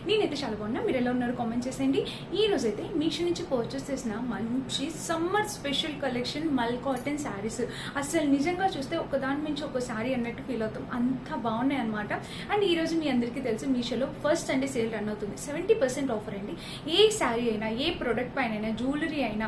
నేనైతే చాలా బాగున్నా. మీరు ఎలా ఉన్నారు కామెంట్ చేసేయండి. ఈ రోజైతే మీషో నుంచి పర్చేస్ చేసిన మంచి సమ్మర్ స్పెషల్ కలెక్షన్ మల్ కాటన్ శారీస్. అసలు నిజంగా చూస్తే ఒకదాని నుంచి ఒక శారీ అన్నట్టు ఫీల్ అవుతాం, అంత బాగున్నాయి అనమాట. అండ్ ఈ రోజు మీ అందరికీ తెలుసు మీషోలో ఫస్ట్ సండే సేల్ రన్ అవుతుంది. 70% ఆఫర్ అండి. ఏ శారీ అయినా, ఏ ప్రోడక్ట్ పైన అయినా, జ్యువెలరీ అయినా,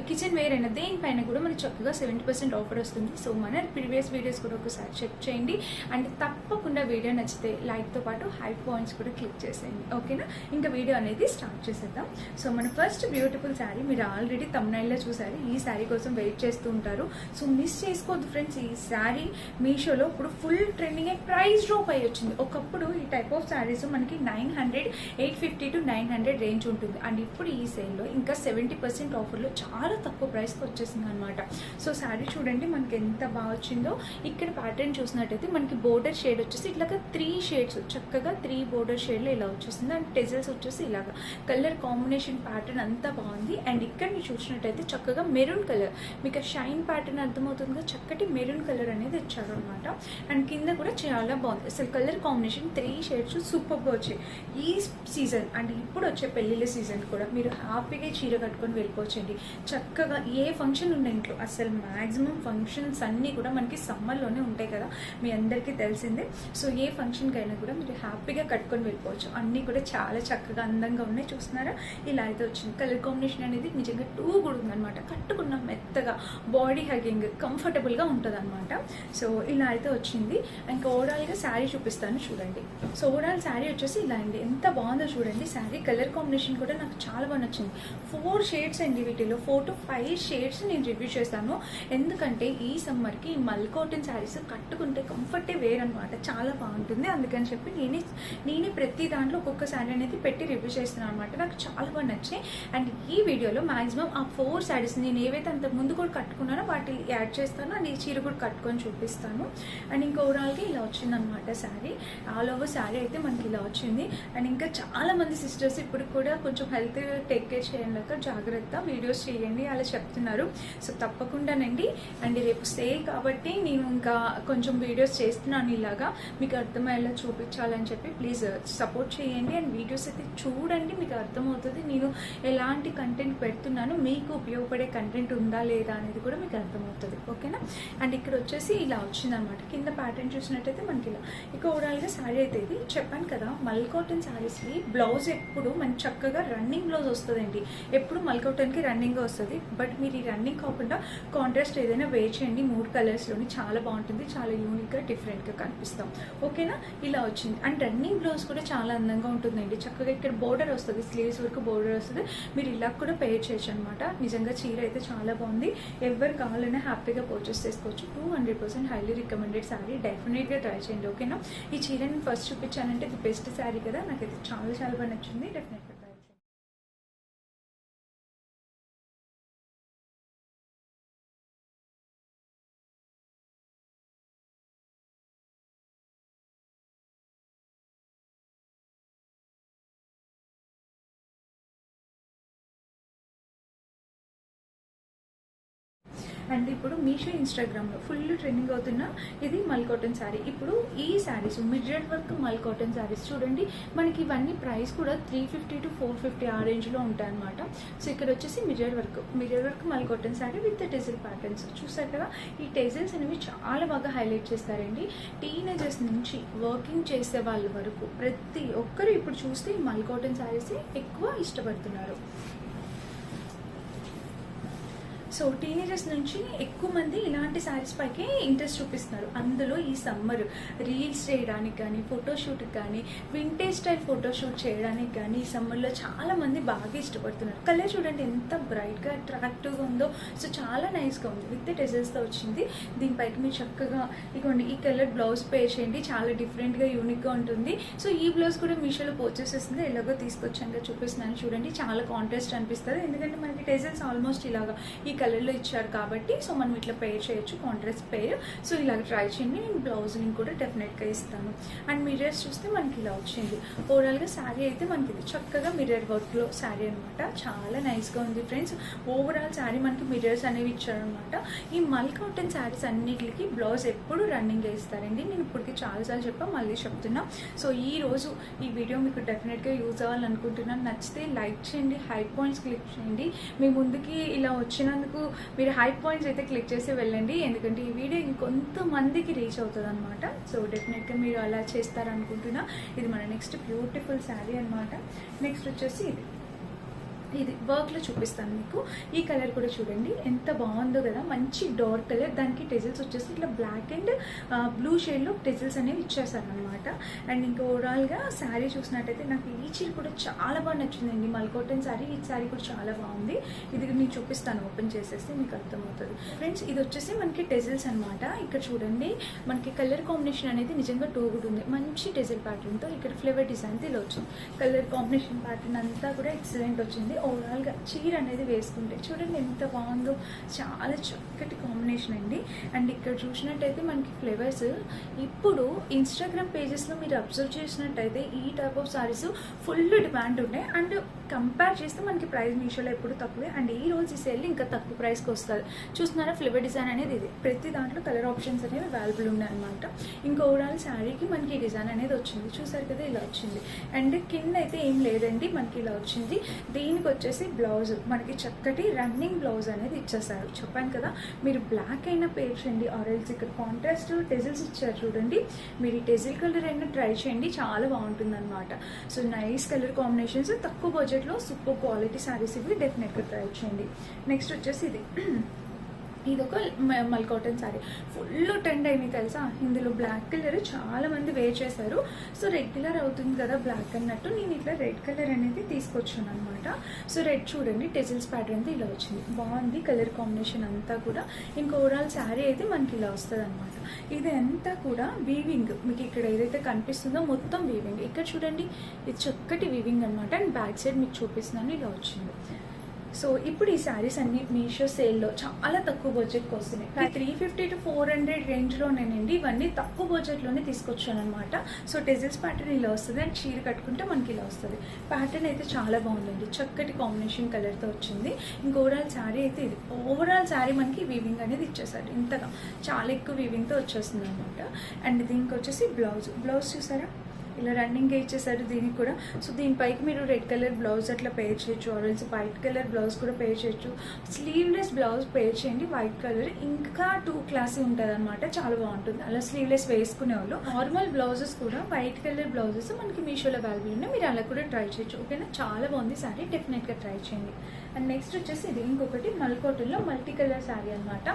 కిచెన్ వేర్ అయినా, దేనిపైన కూడా మనకి చక్కగా 70% ఆఫర్ వస్తుంది. సో మన ప్రీవియస్ వీడియోస్ కూడా ఒకసారి చెక్ చేయండి. అండ్ తప్పకుండా వీడియో నచ్చితే లైక్తో పాటు హై పాయింట్స్ కూడా క్లిక్ చేసేయండి, ఓకేనా? ఇంకా వీడియో అనేది స్టార్ట్ చేసేద్దాం. సో మన ఫస్ట్ బ్యూటిఫుల్ శారీ మీరు ఆల్రెడీ థంబ్నైల్లో చూసారు. ఈ శారీ కోసం వెయిట్ చేస్తూ ఉంటారు. సో మిస్ చేసుకోవద్దు ఫ్రెండ్స్. ఈ శారీ మీషోలో ఇప్పుడు ఫుల్ ట్రెండింగ్ ప్రైస్ డ్రాప్ అయ్యి వచ్చింది. ఒకప్పుడు ఈ టైప్ ఆఫ్ శారీస్ మనకి 900, 850 to 900 రేంజ్ ఉంటుంది. అండ్ ఇప్పుడు ఈ సేల్లో ఇంకా 70% ఆఫర్లో చాలా తక్కువ ప్రైస్కి వచ్చేసింది అనమాట. సో శారీ చూడండి మనకి ఎంత బాగా వచ్చిందో. ఇక్కడ ప్యాటర్న్ చూసినట్టయితే మనకి బోర్డర్ షేడ్ వచ్చేసి ఇట్లాగా 3 షేడ్స్, చక్కగా 3 బోర్డర్ షేడ్లో ఇలా వచ్చేసింది. అండ్ టెజల్స్ వచ్చేసి ఇలాగా కలర్ కాంబినేషన్ ప్యాటర్న్ అంతా బాగుంది. అండ్ ఇక్కడ మీరు చూసినట్టయితే చక్కగా మెరూన్ కలర్, మీకు షైన్ ప్యాటర్న్ అర్థమవుతుందిగా, చక్కటి మెరూన్ కలర్ అనేది ఇచ్చారు అనమాట. అండ్ కింద కూడా చాలా బాగుంది. అసలు కలర్ కాంబినేషన్ 3 షేడ్స్ సూపర్గా వచ్చాయి. ఈ సీజన్ అంటే ఇప్పుడు వచ్చే పెళ్ళిళ్ళ సీజన్ కూడా మీరు హ్యాపీగా చీర కట్టుకొని వెళ్ళిపోవచ్చండి. చక్కగా ఏ ఫంక్షన్ ఉండే ఇంట్లో, అసలు మ్యాక్సిమం ఫంక్షన్స్ అన్నీ కూడా మనకి సమ్మర్లోనే ఉంటాయి కదా, మీ అందరికీ తెలిసిందే. సో ఏ ఫంక్షన్కి అయినా కూడా మీరు హ్యాపీగా కట్టుకొని వెళ్ళిపోవచ్చు. అన్నీ కూడా చాలా చక్కగా అందంగా ఉన్నాయి. చూస్తున్నారా, ఇలా అయితే వచ్చింది. కలర్ కాంబినేషన్ అనేది నిజంగా 2 కూడా ఉందన్నమాట. కట్టుకున్న మెత్తగా బాడీ హగింగ్ కంఫర్టబుల్గా ఉంటుంది అనమాట. సో ఇలా అయితే వచ్చింది. ఇంకా ఓవరాల్గా శారీ చూపిస్తాను చూడండి. సో ఓవరాల్ శారీ వచ్చేసి ఇలా అండి, ఎంత బాగుందో చూడండి. శారీ కలర్ కాంబినేషన్ కూడా నాకు చాలా బాగా నచ్చింది. 4 షేడ్స్ అండి, వీటిలో 4 to 5 షేడ్స్ నేను రివ్యూ చేస్తాను. ఎందుకంటే ఈ సమ్మర్కి ఈ మల్ కాటన్ శారీస్ కట్టుకుంటే కంఫర్టే వేర్ అనమాట, చాలా బాగుంటుంది. అందుకని చెప్పి నేనే ప్రతి దాంట్లో ఒక్కొక్క శారీ అనేది పెట్టి రివ్యూ చేస్తున్నాను అనమాట. నాకు చాలా బాగా నచ్చాయి. అండ్ ఈ వీడియోలో మాక్సిమం ఆ 4 శారీస్ నేను ఏవైతే అంత ముందు కూడా కట్టుకున్నానో వాటి యాడ్ చేస్తాను. అండ్ ఈ చీర కూడా కట్టుకొని చూపిస్తాను. అండ్ ఇంకా ఓవరాల్గా ఇలా వచ్చిందనమాట శారీ. ఆల్ ఓవర్ శారీ అయితే మనకి ఇలా వచ్చింది. అండ్ ఇంకా చాలా మంది సిస్టర్స్ ఇప్పుడు కూడా కొంచెం హెల్త్ టేక్ కేర్ చేయండి, జాగ్రత్త వీడియోస్ చేయండి అలా చెప్తున్నారు. సో తప్పకుండానండి. అండ్ రేపు సేల్ కాబట్టి నేను ఇంకా కొంచెం వీడియోస్ చేస్తున్నాను ఇలాగా, మీకు అర్థమయ్యేలా చూపించాలని చెప్పి. ప్లీజ్ సపోర్ట్ చేయండి. అండ్ వీడియోస్ అయితే చూడండి, మీకు అర్థమవుతుంది నేను ఎలాంటి కంటెంట్ పెడుతున్నాను, మీకు ఉపయోగపడే కంటెంట్ ఉందా లేదా అనేది కూడా మీకు అర్థమవుతుంది, ఓకేనా? అండ్ ఇక్కడ వచ్చేసి ఇలా వచ్చిందనమాట. కింద ప్యాటర్న్ చూసినట్టయితే మనకి ఇలా. ఇక ఓవరాల్గా శారీ అయితే ఇది చెప్పాను కదా, మల్ కాటన్ శారీస్కి బ్లౌజ్ ఎప్పుడు మనకి చక్కగా రన్నింగ్ బ్లౌజ్ వస్తుందండి. ఎప్పుడు మల్ కాటన్కి రన్నింగ్గా వస్తుంది. బట్ మీరు ఈ రన్నింగ్ కాకుండా కాంట్రాస్ట్ ఏదైనా వేర్ చేయండి 3 కలర్స్లోని, చాలా బాగుంటుంది, చాలా యూనిక్గా డిఫరెంట్గా కనిపిస్తాం, ఓకేనా? ఇలా వచ్చింది. అండ్ రన్నింగ్ బ్లౌజ్ కూడా చాలా అందంగా ఉంటుందండి. చక్కగా ఇక్కడ బోర్డర్ వస్తుంది, స్లీవ్స్ వరకు బోర్డర్ వస్తుంది. మీరు ఇలా కూడా పేర్ చేయొచ్చు అనమాట. నిజంగా చీర అయితే చాలా బాగుంది. ఎవరు కావాలన్నా హ్యాపీగా పర్చేస్ చేసుకోవచ్చు. 200% హైలీ రికమెండెడ్ శారీ. డెఫినెట్గా ట్రై చేయండి, ఓకేనా? ఈ చీర నేను ఫస్ట్ చూపించానంటే ఇది బెస్ట్ శారీ కదా, నాకైతే చాలా చాలా బాగా నచ్చింది. డెఫినెట్గా ట్రై చేయండి. అండ్ ఇప్పుడు మీషో ఇన్స్టాగ్రామ్లో ఫుల్ ట్రెండింగ్ అవుతున్న ఇది మల్ కాటన్ శారీ. ఇప్పుడు ఈ శారీస్ మిర్రర్ వర్క్ మల్ కాటన్ శారీస్ చూడండి, మనకి ఇవన్నీ ప్రైస్ కూడా 350 to 450 ఆ రేంజ్లో ఉంటాయి అనమాట. సో ఇక్కడ వచ్చేసి మిర్రర్ వర్క్ మల్ కాటన్ శారీ విత్ టెజిల్ ప్యాటర్న్స్. చూసారు కదా, ఈ టెజిల్స్ అనేవి చాలా బాగా హైలైట్ చేస్తారండి. టీనేజర్స్ నుంచి వర్కింగ్ చేసే వాళ్ళ వరకు ప్రతి ఒక్కరు ఇప్పుడు చూస్తే ఈ మల్ కాటన్ శారీస్ ఎక్కువ ఇష్టపడుతున్నారు. సో టీనేజర్స్ నుంచి ఎక్కువ మంది ఇలాంటి శారీస్ పైకి ఇంట్రెస్ట్ చూపిస్తున్నారు. అందులో ఈ సమ్మర్ రీల్స్ చేయడానికి కానీ, ఫోటోషూట్కి కానీ, వింటేజ్ స్టైల్ ఫోటోషూట్ చేయడానికి కానీ ఈ సమ్మర్లో చాలా మంది బాగా ఇష్టపడుతున్నారు. కలర్ చూడండి ఎంత బ్రైట్గా అట్రాక్టివ్గా ఉందో. సో చాలా నైస్గా ఉంది, విత్ టెజల్స్తో వచ్చింది. దీనిపైకి మీరు చక్కగా ఇదిగోండి ఈ కలర్ బ్లౌజ్ పే చేయండి, చాలా డిఫరెంట్గా యూనిక్గా ఉంటుంది. సో ఈ బ్లౌజ్ కూడా మీషోలో పర్చేస్ చేస్తుంది. ఎలాగో తీసుకొచ్చాక చూపిస్తున్నాను చూడండి, చాలా కాంట్రాస్ట్ అనిపిస్తుంది. ఎందుకంటే మనకి టెజల్స్ ఆల్మోస్ట్ ఇలాగా ఈ కలర్లో ఇచ్చారు కాబట్టి సో మనం ఇట్లా పేర్ చేయొచ్చు, కాంట్రాస్ట్ పేర్. సో ఇలాగ ట్రై చేయండి. నేను బ్లౌజ్ లింక్ కూడా డెఫినెట్గా ఇస్తాను. అండ్ మిర్రర్స్ చూస్తే మనకి ఇలా వచ్చింది. ఓవరాల్గా శారీ అయితే మనకి ఇది చక్కగా మిర్రర్ వర్క్లో శారీ అనమాట. చాలా నైస్గా ఉంది ఫ్రెండ్స్. ఓవరాల్ శారీ మనకి మిర్రర్స్ అనేవి ఇచ్చారనమాట. ఈ మల్ కాటన్ శారీస్ అన్నిటికి బ్లౌజ్ ఎప్పుడు రన్నింగ్ వేస్తారండి. నేను ఇప్పటికి చాలాసార్లు చెప్పా, మళ్ళీ చెప్తున్నా. సో ఈ రోజు ఈ వీడియో మీకు డెఫినెట్గా యూజ్ అవ్వాలనుకుంటున్నాను. నచ్చితే లైక్ చేయండి, హై పాయింట్స్ క్లిక్ చేయండి. మీ ముందుకి ఇలా వచ్చినందుకు మీరు హై పాయింట్స్ అయితే క్లిక్ చేసి వెళ్ళండి, ఎందుకంటే ఈ వీడియో ఇంకొంతమందికి రీచ్ అవుతుంది అనమాట. సో డెఫినెట్గా మీరు అలా చేస్తారనుకుంటున్నా. ఇది మన నెక్స్ట్ బ్యూటిఫుల్ శారీ అనమాట. నెక్స్ట్ వచ్చేసి ఇది వర్క్లో చూపిస్తాను మీకు. ఈ కలర్ కూడా చూడండి ఎంత బాగుందో కదా, మంచి డార్క్ కలర్. దానికి టెజిల్స్ వచ్చేసి ఇట్లా బ్లాక్ అండ్ బ్లూ షేడ్లో టెజిల్స్ అనేవి ఇచ్చేసారనమాట. అండ్ ఇంకా ఓవరాల్గా శారీ చూసినట్టయితే నాకు ఈ చీర కూడా చాలా బాగా నచ్చిందండి. మల్ కాటన్ శారీ. ఈ శారీ కూడా చాలా బాగుంది. ఇది నేను చూపిస్తాను, ఓపెన్ చేసేస్తే మీకు అర్థమవుతుంది ఫ్రెండ్స్. ఇది వచ్చేసి మనకి టెజిల్స్ అనమాట. ఇక్కడ చూడండి మనకి కలర్ కాంబినేషన్ అనేది నిజంగా టూ గుడ్ ఉంది. మంచి టెజిల్ ప్యాటర్న్తో ఇక్కడ ఫ్లేవర్ డిజైన్ ఇలా వచ్చింది. కలర్ కాంబినేషన్ ప్యాటర్న్ అంతా కూడా ఎక్సలెంట్ వచ్చింది. ఓవరాల్గా చీర అనేది వేసుకుంటే చూడండి ఎంత బాగుందో, చాలా చక్కటి కాంబినేషన్ అండి. అండ్ ఇక్కడ చూసినట్టయితే మనకి ఫ్లేవర్స్ ఇప్పుడు ఇన్స్టాగ్రామ్ పేజెస్లో మీరు అబ్జర్వ్ చేసినట్టయితే ఈ type of saris full demand ఉన్నాయి. అండ్ కంపేర్ చేస్తే మనకి ప్రైస్ మీషోలో ఎప్పుడు తక్కువే. అండ్ ఈ రోజు ఈ సేల్ ఇంకా తక్కువ ప్రైస్కి వస్తుంది. చూస్తున్నారా ఫ్లేవర్ డిజైన్ అనేది ఇది. ప్రతి దాంట్లో కలర్ ఆప్షన్స్ అనేవి అవైలబుల్ ఉన్నాయి అనమాట. ఇంకా ఓవరాల్ శారీకి మనకి ఈ డిజైన్ అనేది వచ్చింది. చూసారు కదా ఇలా వచ్చింది. అండ్ కింద అయితే ఏం లేదండి, మనకి ఇలా వచ్చింది. దీనికి వచ్చేసి బ్లౌజ్ మనకి చక్కటి రన్నింగ్ బ్లౌజ్ అనేది ఇచ్చేసారు. చెప్పాను కదా, మీరు బ్లాక్ అయినా పేర్ చేయండి, ఆరెల్స్ ఇక్కడ కాంట్రాస్ట్ టెజిల్స్ ఇచ్చారు చూడండి. మీరు ఈ టెజిల్ కలర్ అయినా ట్రై చేయండి, చాలా బాగుంటుంది అనమాట. సో నైస్ కలర్ కాంబినేషన్స్, తక్కువ బడ్జెట్లో సూపర్ క్వాలిటీ శారీస్ ఇవి డెఫినెట్గా ట్రై చేయండి. నెక్స్ట్ వచ్చేసి ఇది ఒక మల్ కాటన్ శారీ. ఫుల్ ట్రెండ్ అయింది తెలుసా. ఇందులో బ్లాక్ కలర్ చాలా మంది వేర్ చేశారు. సో రెగ్యులర్ అవుతుంది కదా బ్లాక్ అన్నట్టు, నేను ఇట్లా రెడ్ కలర్ అనేది తీసుకొచ్చాను అనమాట. సో రెడ్ చూడండి టెజిల్స్ ప్యాటర్న్ అయితే ఇలా వచ్చింది. బాగుంది కలర్ కాంబినేషన్ అంతా కూడా. ఇంకా ఓవరాల్ శారీ అయితే మనకి ఇలా వస్తుంది అనమాట. ఇది అంతా కూడా వీవింగ్. మీకు ఇక్కడ ఏదైతే కనిపిస్తుందో మొత్తం వీవింగ్. ఇక్కడ చూడండి ఇది చక్కటి వీవింగ్ అనమాట. అండ్ బ్యాక్ సైడ్ మీకు చూపిస్తున్నాను ఇలా వచ్చింది. సో ఇప్పుడు ఈ శారీస్ అన్ని మీషో సేల్లో చాలా తక్కువ బడ్జెట్కి వస్తున్నాయి. 350 to 400 రేంజ్లోనేనండి. ఇవన్నీ తక్కువ బడ్జెట్లోనే తీసుకొచ్చాను అనమాట. సో టెజిల్స్ ప్యాటర్న్ ఇలా వస్తుంది. అండ్ చీర కట్టుకుంటే మనకి ఇలా వస్తుంది. ప్యాటర్న్ అయితే చాలా బాగుందండి, చక్కటి కాంబినేషన్ కలర్తో వచ్చింది. ఇంకా ఓవరాల్ శారీ అయితే ఇది. ఓవరాల్ శారీ మనకి వీవింగ్ అనేది ఇచ్చేసారు. ఇంతగా చాలా ఎక్కువ వీవింగ్తో వచ్చేస్తుంది అనమాట. అండ్ దీనికి వచ్చేసి బ్లౌజ్ చూసారా ఇలా రన్నింగ్ ఇచ్చేసారు దీనికి కూడా. సో దీనిపైకి మీరు రెడ్ కలర్ బ్లౌజ్ అట్లా పేర్ చేయొచ్చు, ఆరెంజ్ వైట్ కలర్ బ్లౌజ్ కూడా పేర్ చేయొచ్చు. స్లీవ్లెస్ బ్లౌజ్ పేర్ చేయండి వైట్ కలర్, ఇంకా టూ క్లాసీ ఉంటుంది అనమాట. చాలా బాగుంటుంది అలా స్లీవ్లెస్ వేసుకునే వాళ్ళు. నార్మల్ బ్లౌజెస్ కూడా వైట్ కలర్ బ్లౌజెస్ మనకి మీషోలో అవైలబుల్ ఉన్నాయి, మీరు అలా కూడా ట్రై చేయొచ్చు. ఓకేనా, చాలా బాగుంది శారీ, డెఫినెట్గా ట్రై చేయండి. అండ్ నెక్స్ట్ వచ్చేసి ఇది ఇంకొకటి మల్ కాటన్లో మల్టీ కలర్ శారీ అనమాట.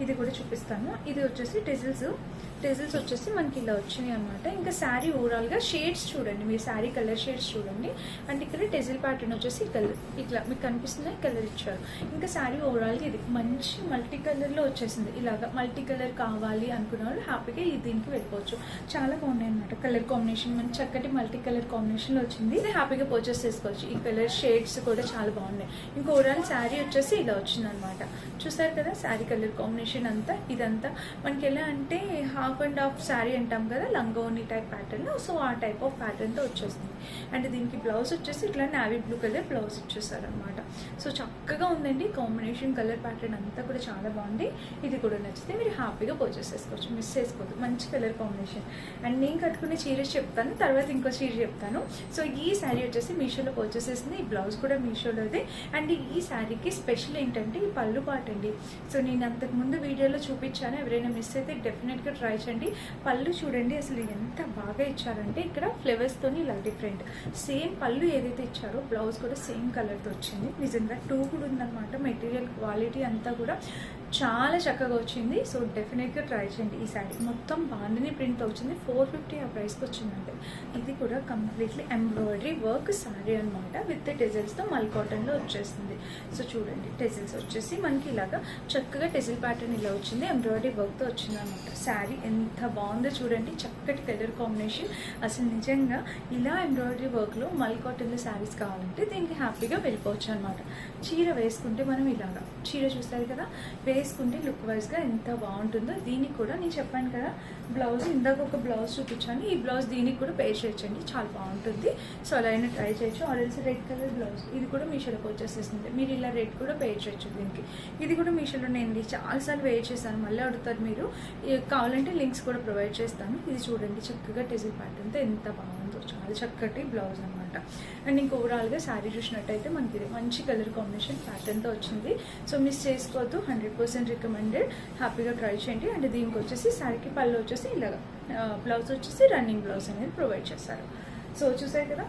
ఇది కూడా చూపిస్తాను. ఇది వచ్చేసి టెజిల్స్ వచ్చేసి మనకి ఇలా వచ్చినాయి అనమాట. ఇంకా శారీ ఓవరాల్గా షేడ్స్ చూడండి, మీరు శారీ కలర్ షేడ్స్ చూడండి. అంటే ఇక్కడ టెజిల్ ప్యాటర్న్ వచ్చేసి కలర్ ఇట్లా మీకు కనిపిస్తున్నాయి, కలర్ ఇచ్చారు. ఇంకా శారీ ఓవరాల్గా ఇది మంచి మల్టీ కలర్లో వచ్చేసింది. ఇలాగా మల్టీ కలర్ కావాలి అనుకున్న వాళ్ళు హ్యాపీగా దీనికి వెళ్ళిపోవచ్చు. చాలా బాగున్నాయి అనమాట. కలర్ కాంబినేషన్ మంచి చక్కటి మల్టీ కలర్ కాంబినేషన్లో వచ్చింది. ఇది హ్యాపీగా పర్చేస్ చేసుకోవచ్చు. ఈ కలర్ షేడ్స్ కూడా చాలా బాగున్నాయి. ఇంకా ఓవరాల్ శారీ వచ్చేసి ఇలా వచ్చింది అనమాట. చూసారు కదా శారీ కలర్ కాంబినేషన్ అంతా. ఇదంతా మనకి ఎలా అంటే హాఫ్ అండ్ హాఫ్ శారీ అంటాం కదా, లంగోని టైప్ ప్యాటర్న్. సో ఆ టైప్ ఆఫ్ ప్యాటర్న్తో వచ్చేస్తుంది. అండ్ దీనికి బ్లౌజ్ వచ్చేసి ఇట్లా నావీ బ్లూ కలర్ బ్లౌజ్ ఇచ్చేసారు అనమాట. సో చక్కగా ఉందండి కాంబినేషన్, కలర్ ప్యాటర్న్ అంతా కూడా చాలా బాగుంది. ఇది కూడా నచ్చితే మీరు హ్యాపీగా పర్చేస్ చేసుకోవచ్చు, మిస్ చేసుకోవద్దు. మంచి కలర్ కాంబినేషన్. అండ్ నేను కట్టుకునే చీర చెప్తాను, తర్వాత ఇంకో చీర చెప్తాను. సో ఈ శారీ వచ్చేసి మీషోలో పర్చేస్ చేసింది. ఈ బ్లౌజ్ కూడా మీషోలోదే. అండ్ ఈ శారీకి స్పెషల్ ఏంటంటే ఈ పళ్ళు పాట అండి. సో నేను అంతకుముందు వీడియోలో చూపించాను, ఎవరైనా మిస్ అయితే డెఫినెట్గా ట్రై చేయండి. పళ్ళు చూడండి అసలు ఎంత బాగా ఇచ్చారంటే ఇక్కడ ఫ్లేవర్స్తోని ఇలా డిఫరెంట్. సేమ్ పళ్ళు ఏదైతే ఇచ్చారో బ్లౌజ్ కూడా సేమ్ కలర్తో వచ్చింది. నిజంగా టూ కూడా ఉందన్నమాట. మెటీరియల్ క్వాలిటీ అంతా కూడా చాలా చక్కగా వచ్చింది. సో డెఫినెట్గా ట్రై చేయండి ఈ శారీ. మొత్తం బాందిని ప్రింట్తో వచ్చింది. 450 ఆ ప్రైస్కి వచ్చిందంటే. ఇది కూడా కంప్లీట్లీ ఎంబ్రాయిడరీ వర్క్ శారీ అనమాట. విత్ టెజిల్స్తో మల్ కాటన్లో వచ్చేస్తుంది. సో చూడండి, టెజిల్స్ వచ్చేసి మనకి ఇలాగా చక్కగా టెజిల్ ప్యాటర్న్ ఇలా వచ్చింది. ఎంబ్రాయిడరీ వర్క్తో వచ్చింది అనమాట. శారీ ఎంత బాగుందో చూడండి, చక్కటి కలర్ కాంబినేషన్. అసలు నిజంగా ఇలా ఎంబ్రాయిడరీ వర్క్లో మల్ కాటన్లో శారీస్ కావాలంటే దీనికి హ్యాపీగా వెళ్ళిపోవచ్చు అనమాట. చీర వేసుకుంటే మనం ఇలాగా చీర చూస్తారు కదా, వేసుకుంటే లుక్ వైజ్గా ఎంత బాగుంటుందో. దీనికి కూడా నేను చెప్పాను కదా బ్లౌజ్, ఇందాక ఒక బ్లౌజ్ చూపించాను, ఈ బ్లౌజ్ దీనికి కూడా పే చేయొచ్చండి, చాలా బాగుంటుంది. సో అలా అయినా ట్రై చేయొచ్చు. ఆరెల్స్ రెడ్ కలర్ బ్లౌజ్, ఇది కూడా మీషోలోకి వచ్చేసేస్తుంది. మీరు ఇలా రెడ్ కూడా పే చేయొచ్చు దీనికి. ఇది కూడా మీషోలో నేను చాలాసార్లు పే చేశాను, మళ్ళీ అడుగుతారు మీరు. కావాలంటే లింక్స్ కూడా ప్రొవైడ్ చేస్తాను. ఇది చూడండి, చక్కగా టెజిల్ ప్యాటర్న్తో ఎంత బాగుందో, చాలా చక్కటి బ్లౌజ్ అనమాట. అండ్ ఇంక ఓవరాల్గా శారీ చూసినట్టయితే మనకి ఇది మంచి కలర్ కాంబినేషన్ ప్యాటర్న్తో వచ్చింది. సో మిస్ చేసుకోవద్దు, 100% రికమెండెడ్. హ్యాపీగా ట్రై చేయండి. అండ్ దీనికి వచ్చేసి శారీకి పళ్ళు వచ్చేసి ఇలాగా, బ్లౌజ్ వచ్చేసి రన్నింగ్ బ్లౌజ్ అనేది ప్రొవైడ్ చేస్తారు. సో చూసారు కదా,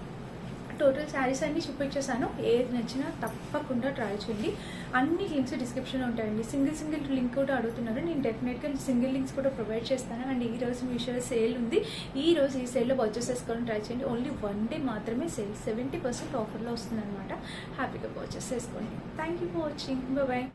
టోటల్ శారీస్ అన్నీ చూపించేసాను. ఏది నచ్చినా తప్పకుండా ట్రై చేయండి. అన్ని లింక్స్ డిస్క్రిప్షన్లో ఉంటాయండి. సింగిల్ లింక్ కూడా అడుగుతున్నారు, నేను డెఫినెట్గా సింగిల్ లింక్స్ కూడా ప్రొవైడ్ చేస్తాను. అండ్ ఈరోజు మీషోలో సేల్ ఉంది. ఈరోజు ఈ సేల్లో పర్చేస్ చేసుకోవడం ట్రై చేయండి. ఓన్లీ 1 డే మాత్రమే సేల్, 70% ఆఫర్లో వస్తుందన్నమాట. హ్యాపీగా పర్చేస్ చేసుకోండి. Thank you for watching. Bye.